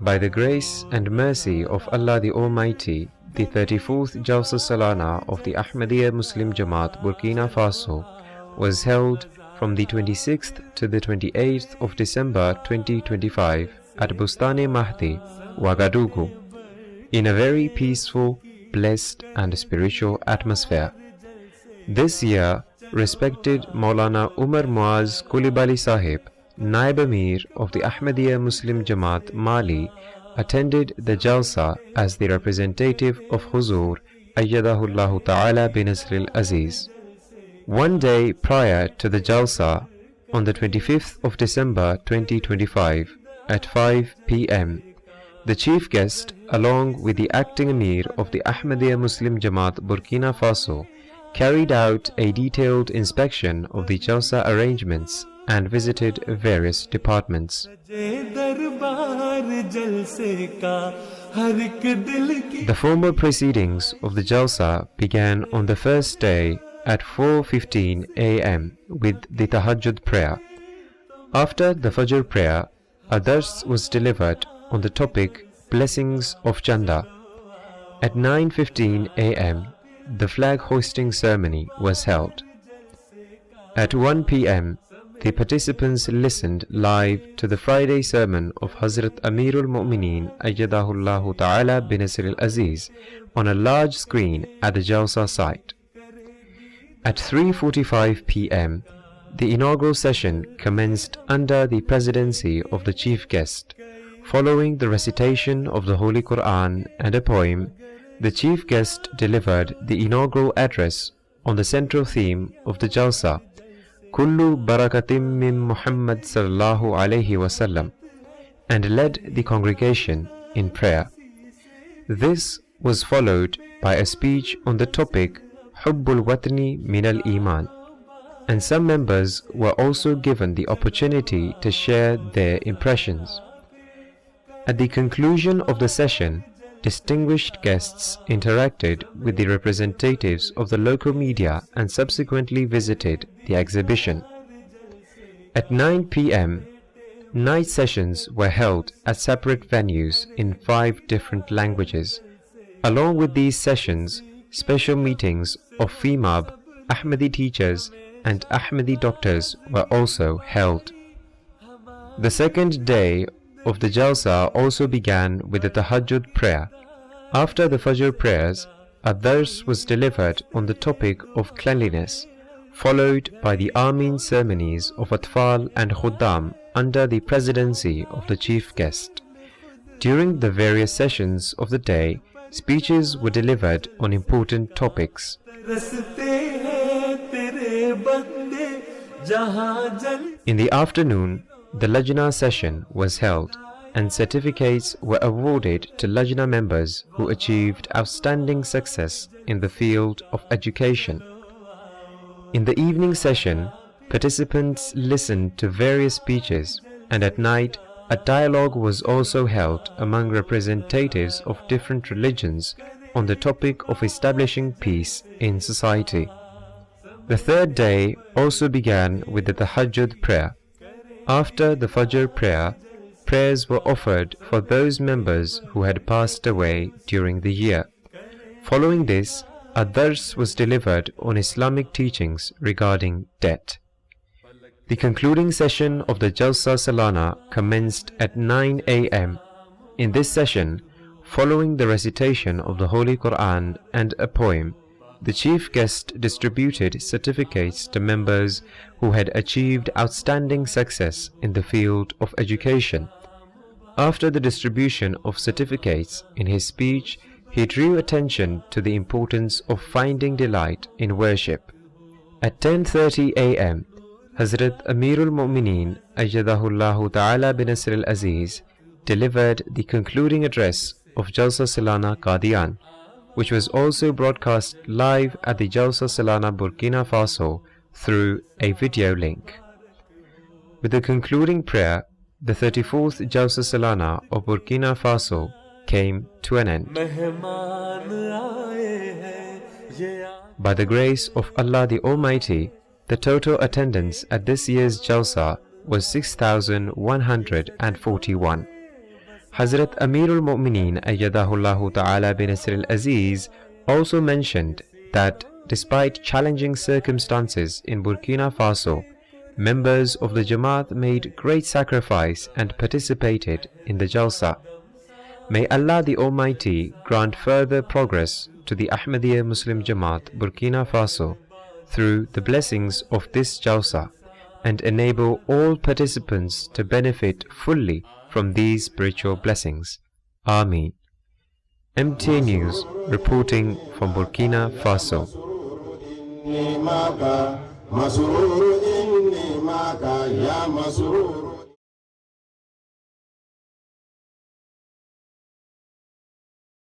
By the grace and mercy of Allah the Almighty, the 34th Jalsa Salana of the Ahmadiyya Muslim Jamaat Burkina Faso was held from the 26th to the 28th of December 2025 at Bustane Mahdi, Ouagadougou, in a very peaceful, blessed and spiritual atmosphere. This year, respected Maulana Umar Muaz Kulibali Sahib, Naib Amir of the Ahmadiyya Muslim Jamaat Mali, attended the Jalsa as the representative of Huzur Ayyadahullahu Ta'ala bin Nasril Aziz. One day prior to the Jalsa, on the 25th of December 2025 at 5 p.m., the chief guest, along with the acting Amir of the Ahmadiyya Muslim Jamaat Burkina Faso, carried out a detailed inspection of the Jalsa arrangements and visited various departments. The formal proceedings of the Jalsa began on the first day at 4:15 a.m. with the Tahajjud prayer. After the Fajr prayer, a dars was delivered on the topic Blessings of Chanda. At 9:15 a.m., the flag hoisting ceremony was held. At 1 p.m., the participants listened live to the Friday sermon of Hazrat Amirul Mu'mineen Ayyadahullahu Ta'ala bin Nasril Aziz on a large screen at the Jalsa site. At 3:45 p.m., the inaugural session commenced under the presidency of the chief guest. Following the recitation of the Holy Quran and a poem, the chief guest delivered the inaugural address on the central theme of the Jalsa, Kullu Barakatim min Muhammad sallallahu alayhi wasallam, and led the congregation in prayer. This was followed by a speech on the topic Hubbul Watni min al-Iman, and some members were also given the opportunity to share their impressions. At the conclusion of the session, distinguished guests interacted with the representatives of the local media and subsequently visited the exhibition. At 9 p.m., night sessions were held at separate venues in 5 different languages. Along with these sessions, special meetings of FEMAB, Ahmadi teachers and Ahmadi doctors were also held. The second day of the Jalsa also began with the Tahajjud prayer. After the Fajr prayers, a dars was delivered on the topic of cleanliness, followed by the Ameen ceremonies of Atfal and Khuddam under the presidency of the chief guest. During the various sessions of the day, speeches were delivered on important topics. In the afternoon, the Lajna session was held, and certificates were awarded to Lajna members who achieved outstanding success in the field of education. In the evening session, participants listened to various speeches, and at night, a dialogue was also held among representatives of different religions on the topic of establishing peace in society. The third day also began with the Tahajjud prayer. After the Fajr prayer, prayers were offered for those members who had passed away during the year. Following this, a dars was delivered on Islamic teachings regarding debt. The concluding session of the Jalsa Salana commenced at 9 a.m. In this session, following the recitation of the Holy Quran and a poem, the chief guest distributed certificates to members who had achieved outstanding success in the field of education. After the distribution of certificates, in his speech, he drew attention to the importance of finding delight in worship. At 10:30 a.m., Hazrat Amirul Mu'mineen Ayyadahullahu Ta'ala bin Nasril Aziz delivered the concluding address of Jalsa Salana Qadian, which was also broadcast live at the Jalsa Salana Burkina Faso through a video link. With the concluding prayer, the 34th Jalsa Salana of Burkina Faso came to an end. By the grace of Allah the Almighty, the total attendance at this year's Jalsa was 6,141. Hazrat Amirul Mu'mineen Ayyadahullahu Ta'ala bin Nasr al-Aziz also mentioned that despite challenging circumstances in Burkina Faso, members of the Jamaat made great sacrifice and participated in the Jalsa. May Allah the Almighty grant further progress to the Ahmadiyya Muslim Jamaat Burkina Faso through the blessings of this Jalsa and enable all participants to benefit fully from these spiritual blessings. Ameen. MTA News reporting from Burkina Faso. Masrur inni maka ya masrur